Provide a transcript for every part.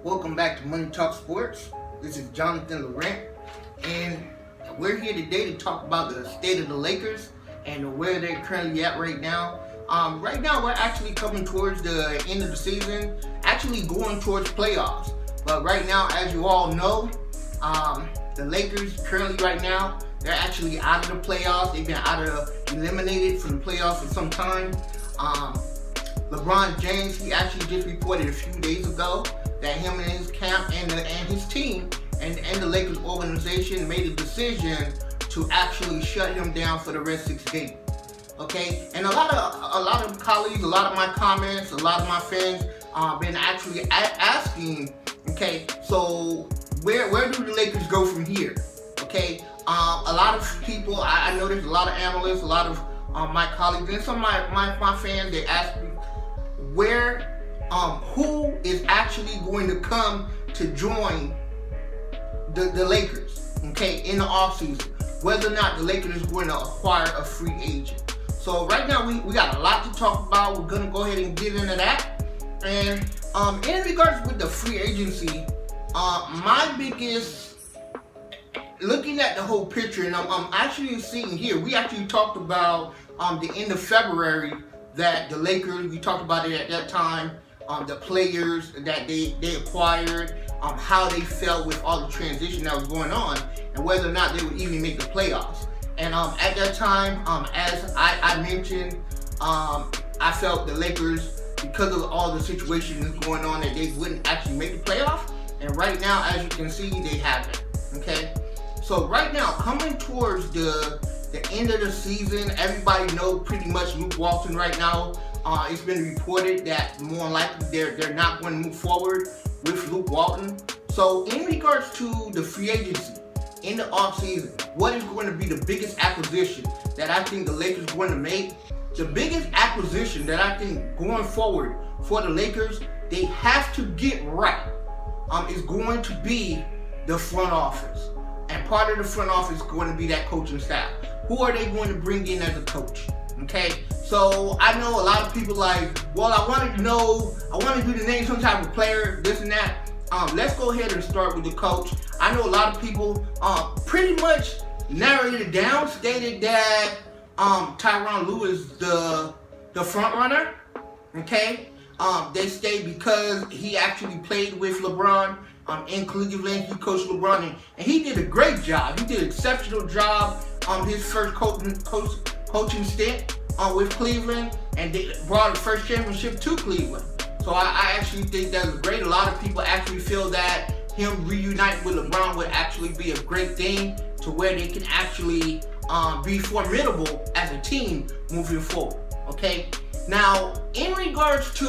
Welcome back to Money Talk Sports. This is Jonathan Laurent, and we're here today to talk about the state of the Lakers and where they're currently at right now. Right now, we're actually coming towards the end of the season, actually going towards playoffs. But right now, as you all know, the Lakers currently right now, they're actually out of the playoffs. They've been eliminated from the playoffs for some time. LeBron James, he actually just reported a few days ago that him and his camp and his team and the Lakers organization made a decision to actually shut him down for the rest of 6 games. Okay, and a lot of colleagues, a lot of my comments, a lot of my fans been actually asking, okay, so where do the Lakers go from here? Okay, a lot of people, I know there's a lot of analysts, a lot of my colleagues, and some of my fans, they ask me who is actually going to come to join the Lakers, okay, in the offseason, whether or not the Lakers is going to acquire a free agent. So right now we got a lot to talk about. We're gonna go ahead and get into that. And in regards with the free agency, my biggest, looking at the whole picture, and I'm actually seeing here, we actually talked about the end of February that the Lakers, we talked about it at that time, the players that they acquired, how they felt with all the transition that was going on, and whether or not they would even make the playoffs. And at that time, as I mentioned, I felt the Lakers, because of all the situation that's going on, that they wouldn't actually make the playoffs. And right now, as you can see, they haven't. Okay, so right now, coming towards the end of the season, everybody knows pretty much Luke Walton right now. It's been reported that more than likely they're not going to move forward with Luke Walton. So in regards to the free agency in the offseason, what is going to be the biggest acquisition that I think the Lakers are going to make? The biggest acquisition that I think going forward for the Lakers, they have to get right, is going to be the front office. And part of the front office is going to be that coaching staff. Who are they going to bring in as a coach? Okay, so I know a lot of people like, well, I want to do the name some type of player, this and that. Let's go ahead and start with the coach. I know a lot of people pretty much narrowed it down, stated that Tyronn Lue is the front runner. Okay, they stayed because he actually played with LeBron in Cleveland. He coached LeBron, and he did a great job. He did an exceptional job his first coaching stint with Cleveland, and they brought the first championship to Cleveland. So I actually think that's great. A lot of people actually feel that him reuniting with LeBron would actually be a great thing, to where they can actually be formidable as a team moving forward. Okay. Now, in regards to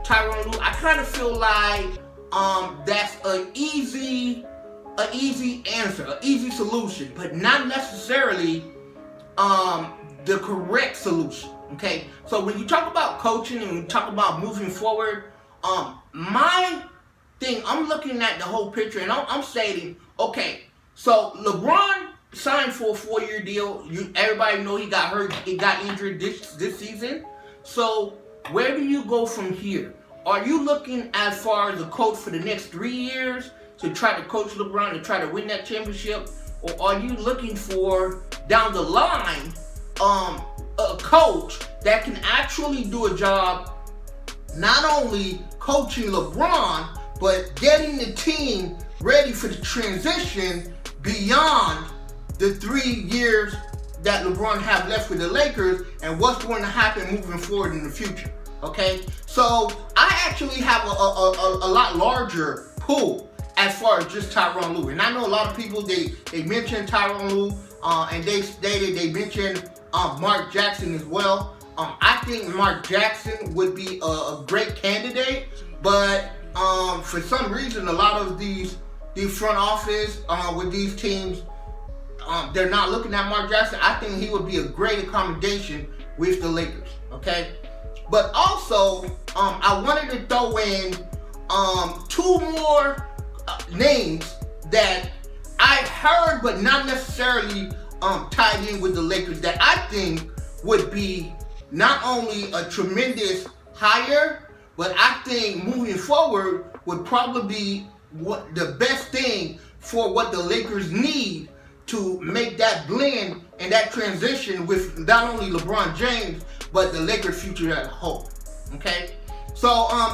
Tyronn Lue, I kind of feel like that's an easy answer, an easy solution, but not necessarily the correct solution. Okay, so when you talk about coaching and you talk about moving forward, my thing, I'm looking at the whole picture, and I'm stating, okay, so LeBron signed for a 4-year deal. Everybody know he got hurt, he got injured this season. So where do you go from here? Are you looking as far as a coach for the next 3 years to try to coach LeBron to try to win that championship? Or are you looking for, down the line, a coach that can actually do a job not only coaching LeBron, but getting the team ready for the transition beyond the 3 years that LeBron have left with the Lakers, and what's going to happen moving forward in the future? Okay, so I actually have a lot larger pool as far as just Tyronn Lue. And I know a lot of people, they mentioned Tyronn Lue, and they mentioned Mark Jackson as well. I think Mark Jackson would be a great candidate, but for some reason, a lot of these front office with these teams, they're not looking at Mark Jackson. I think he would be a great accommodation with the Lakers. Okay, but also I wanted to throw in 2 more names that I've heard, but not necessarily tied in with the Lakers, that I think would be not only a tremendous hire, but I think moving forward would probably be what the best thing for what the Lakers need to make that blend and that transition with not only LeBron James but the Lakers' future as a whole. Okay, so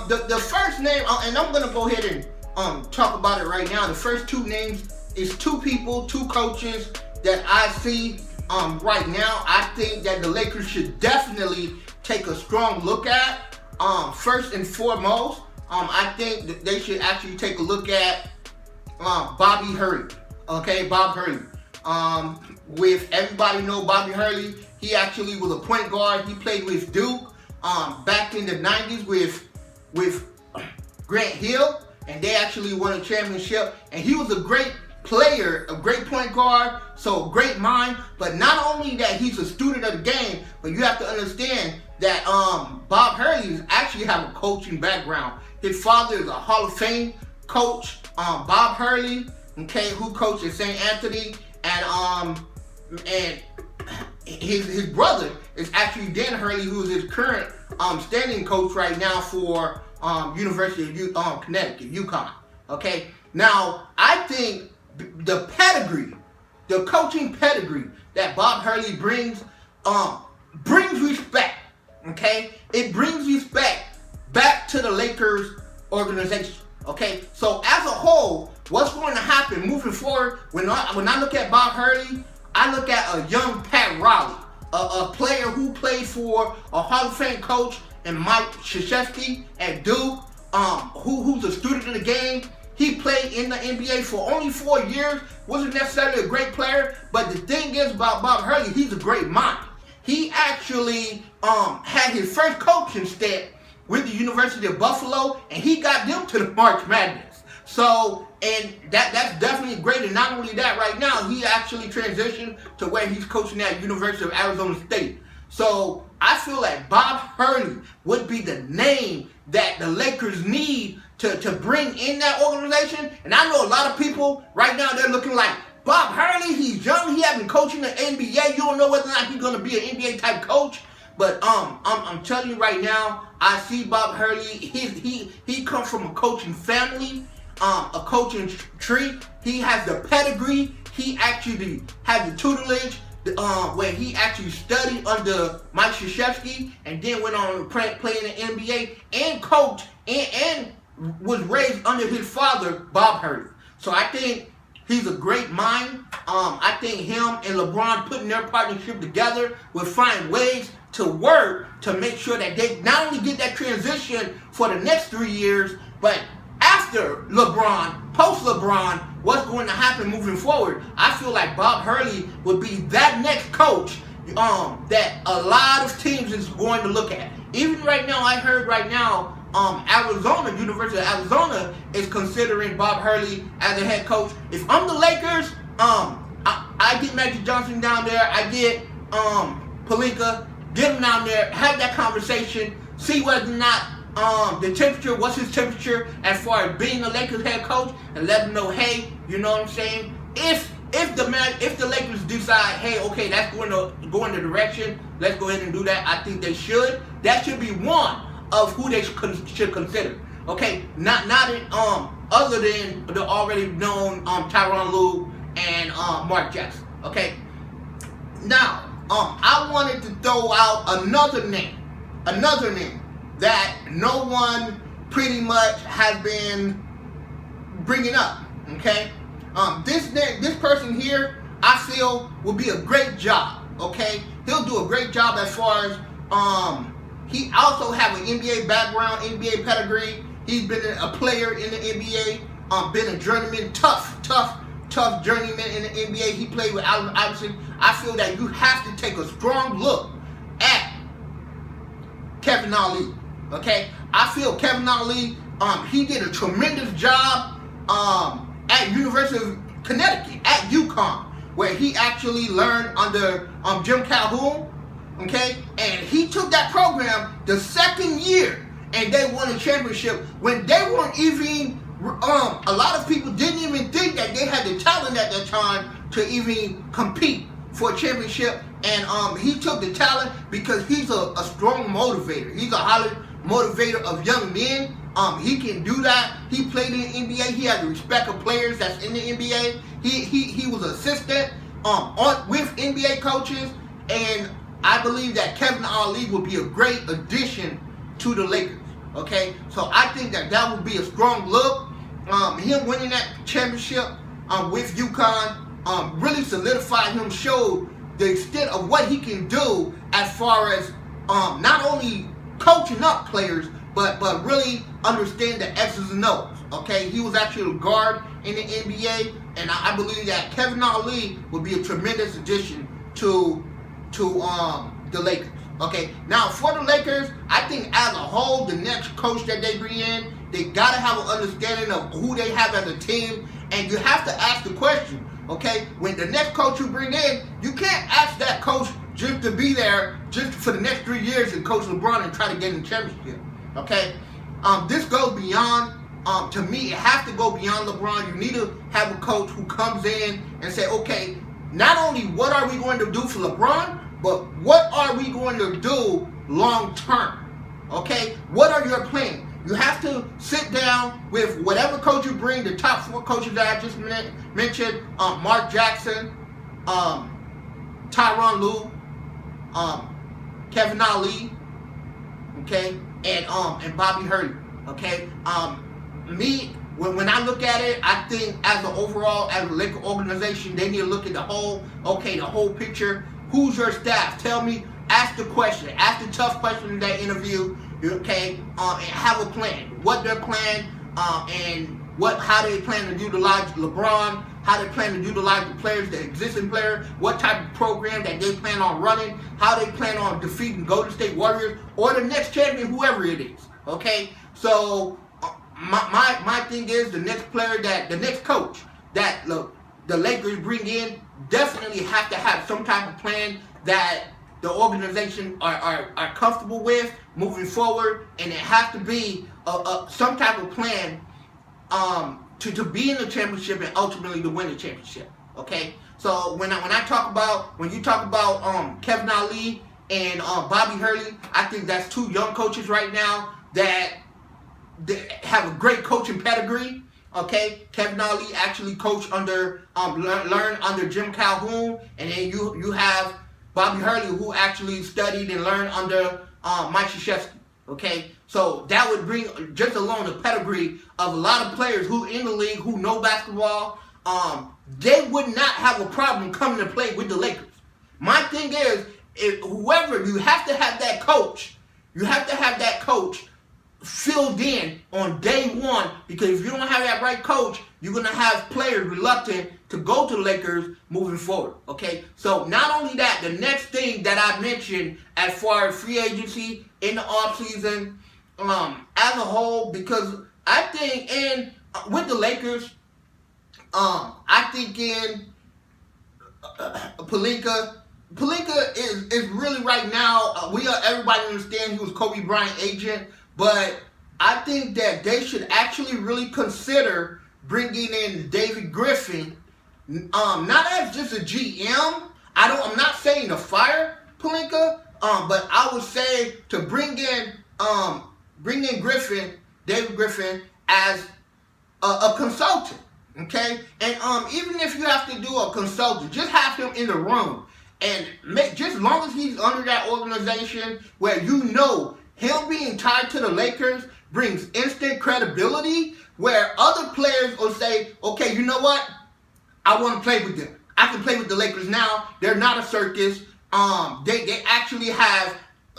the first name, and I'm gonna go ahead and talk about it right now. The first two names is two people, two coaches that I see right now. I think that the Lakers should definitely take a strong look at. First and foremost, I think that they should actually take a look at Bobby Hurley. Okay, Bob Hurley. With everybody know Bobby Hurley, he actually was a point guard. He played with Duke back in the 90s with Grant Hill, and they actually won a championship. And he was a great player, a great point guard, so a great mind. But not only that, he's a student of the game, but you have to understand that Bob Hurley actually have a coaching background. His father is a Hall of Fame coach, Bob Hurley, okay, who coached at St. Anthony, and his brother is actually Dan Hurley, who is his current standing coach right now for University of Connecticut, UConn. Okay, now I think the pedigree, the coaching pedigree that Bob Hurley brings respect. Okay, it brings respect back to the Lakers organization. Okay, so as a whole, what's going to happen moving forward? When I look at Bob Hurley, I look at a young Pat Riley, a player who played for a Hall of Fame coach and Mike Krzyzewski at Duke, who's a student of the game. He played in the NBA for only 4 years. Wasn't necessarily a great player, but the thing is about Bob Hurley, he's a great mind. He actually had his first coaching stint with the University of Buffalo, and he got them to the March Madness. So, and that's definitely great. And not only that, right now, he actually transitioned to where he's coaching at University of Arizona State. So, I feel like Bob Hurley would be the name that the Lakers need to bring in that organization. And I know a lot of people right now, they're looking like, Bob Hurley, he's young, he hasn't coached in the NBA. You don't know whether or not he's going to be an NBA type coach. But I'm telling you right now, I see Bob Hurley. He comes from a coaching family, a coaching tree. He has the pedigree. He actually has the tutelage where he actually studied under Mike Krzyzewski and then went on to play in the NBA and coach and was raised under his father, Bob Hurley. So I think he's a great mind. I think him and LeBron putting their partnership together will find ways to work to make sure that they not only get that transition for the next 3 years, but after LeBron, post-LeBron, what's going to happen moving forward. I feel like Bob Hurley would be that next coach that a lot of teams is going to look at. Even right now, I heard right now, Arizona, University of Arizona is considering Bob Hurley as a head coach. If I'm the Lakers, I get Magic Johnson down there, I get Pelinka, get him down there, have that conversation, see whether or not the temperature, what's his temperature as far as being the Lakers head coach, and let him know, hey, you know what I'm saying? If the Lakers decide, hey, okay, that's going to go in the direction, let's go ahead and do that. I think they should. That should be one of who they should consider. Okay, not in, other than the already known Tyronn Lue and Mark Jackson. Okay, now I wanted to throw out another name that no one pretty much has been bringing up. Okay, this person here, I feel will be a great job. Okay, he'll do a great job as far as he also have an NBA background, NBA pedigree. He's been a player in the NBA, been a journeyman, tough journeyman in the NBA. He played with Allen Iverson. I feel that you have to take a strong look at Kevin Ali. Okay, I feel Kevin Ali, he did a tremendous job at University of Connecticut, at UConn, where he actually learned under Jim Calhoun. Okay, and he took that program the second year, and they won a championship when they weren't even. A lot of people didn't even think that they had the talent at that time to even compete for a championship. And he took the talent because he's a strong motivator. He's a highly motivator of young men. He can do that. He played in the NBA. He has the respect of players that's in the NBA. He was assistant with NBA coaches, and I believe that Kevin Ali would be a great addition to the Lakers. Okay, so I think that would be a strong look. Him winning that championship with UConn really solidified him, showed the extent of what he can do as far as not only coaching up players, but really understand the X's and O's. Okay, he was actually a guard in the NBA, and I believe that Kevin Ali would be a tremendous addition to the Lakers. Okay, now for the Lakers, I think as a whole, the next coach that they bring in, they gotta have an understanding of who they have as a team, and you have to ask the question. Okay, when the next coach you bring in, you can't ask that coach just to be there just for the next 3 years and coach LeBron and try to get in the championship. Okay, this goes beyond. To me, it has to go beyond LeBron. You need to have a coach who comes in and say, okay, not only what are we going to do for LeBron, but what are we going to do long term? Okay, what are your plans? You have to sit down with whatever coach you bring, the top 4 coaches that I just mentioned, Mark Jackson, Tyronn Lue, Kevin Ali, okay, and Bobby Hurley, okay. When I look at it, I think as an overall, as a Laker organization, they need to look at the whole picture. Who's your staff? Tell me, ask the question, ask the tough question in that interview, okay, and have a plan. What their plan, and how they plan to utilize LeBron, how they plan to utilize the players, the existing players, what type of program that they plan on running, how they plan on defeating Golden State Warriors or the next champion, whoever it is, okay? So my thing is the next coach that the Lakers bring in definitely have to have some type of plan that the organization are comfortable with moving forward, and it has to be some type of plan to be in the championship and ultimately to win the championship. Okay, so when you talk about Kevin Ali and Bobby Hurley, I think that's 2 young coaches right now that have a great coaching pedigree. Okay, Kevin Ali actually coached learned under Jim Calhoun, and then you have Bobby Hurley, who actually studied and learned under Mike Krzyzewski. Okay, so that would bring just alone the pedigree of a lot of players who in the league who know basketball. They would not have a problem coming to play with the Lakers. My thing is, you have to have that coach. You have to have that coach filled in on day one, because if you don't have that right coach, you're going to have players reluctant to go to the Lakers moving forward. Okay, so not only that, the next thing that I mentioned as far as free agency in the offseason as a whole, because I think with the Lakers, I think in Pelinka is really right now, everybody understand he was Kobe Bryant agent, but I think that they should actually really consider bringing in David Griffin, not as just a GM. I'm not saying to fire Pelinka, but I would say to bring in David Griffin as a consultant. Okay, and even if you have to do a consultant, just have him in the room and just as long as he's under that organization where him being tied to the Lakers brings instant credibility, where other players will say, okay, you know what? I want to play with them. I can play with the Lakers now. They're not a circus. They actually have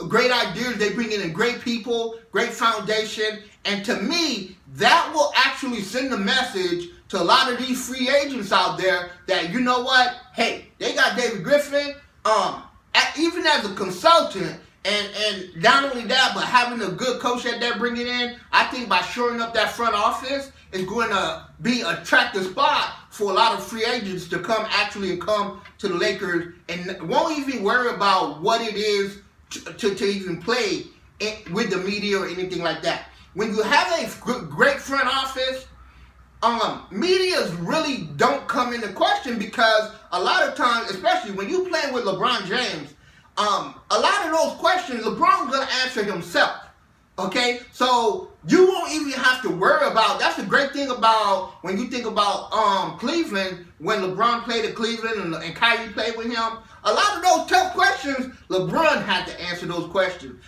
great ideas. They bring in great people, great foundation. And to me, that will actually send a message to a lot of these free agents out there that, you know what? Hey, they got David Griffin, even as a consultant. And not only that, but having a good coach that they're bringing in, I think by shoring up that front office is going to be an attractive spot for a lot of free agents to come to the Lakers and won't even worry about what it is to even play with the media or anything like that. When you have a great front office, medias really don't come into question, because a lot of times, especially when you play with LeBron James, a lot of those questions LeBron's going to answer himself. Okay, so you won't even have to worry about. That's the great thing about when you think about Cleveland. When LeBron played at Cleveland and Kyrie played with him, a lot of those tough questions, LeBron had to answer those questions.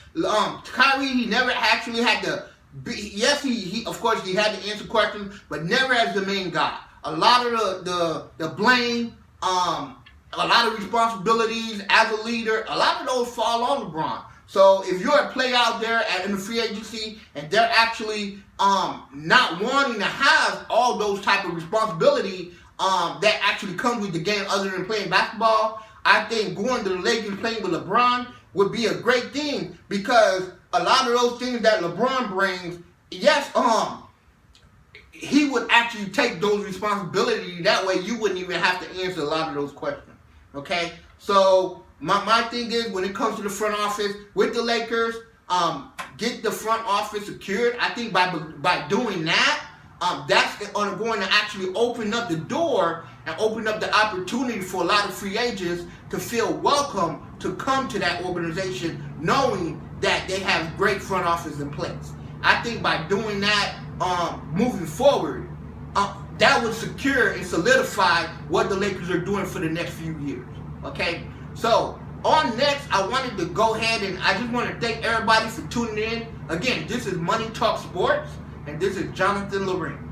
Kyrie, he never actually had to. Yes, he of course he had to answer questions, but never as the main guy. A lot of the blame, a lot of responsibilities as a leader, a lot of those fall on LeBron. So if you're a player out there in the free agency and they're actually not wanting to have all those type of responsibility that actually comes with the game other than playing basketball, I think going to the Lakers playing with LeBron would be a great thing, because a lot of those things that LeBron brings, yes, he would actually take those responsibilities. That way you wouldn't even have to answer a lot of those questions. Okay? So my thing is, when it comes to the front office with the Lakers, get the front office secured. I think by doing that, that's going to actually open up the door and open up the opportunity for a lot of free agents to feel welcome to come to that organization, knowing that they have great front office in place. I think by doing that, moving forward, that would secure and solidify what the Lakers are doing for the next few years. Okay? So, on next, I wanted to go ahead and I just want to thank everybody for tuning in. Again, this is Money Talk Sports, and this is Jonathan Lorraine.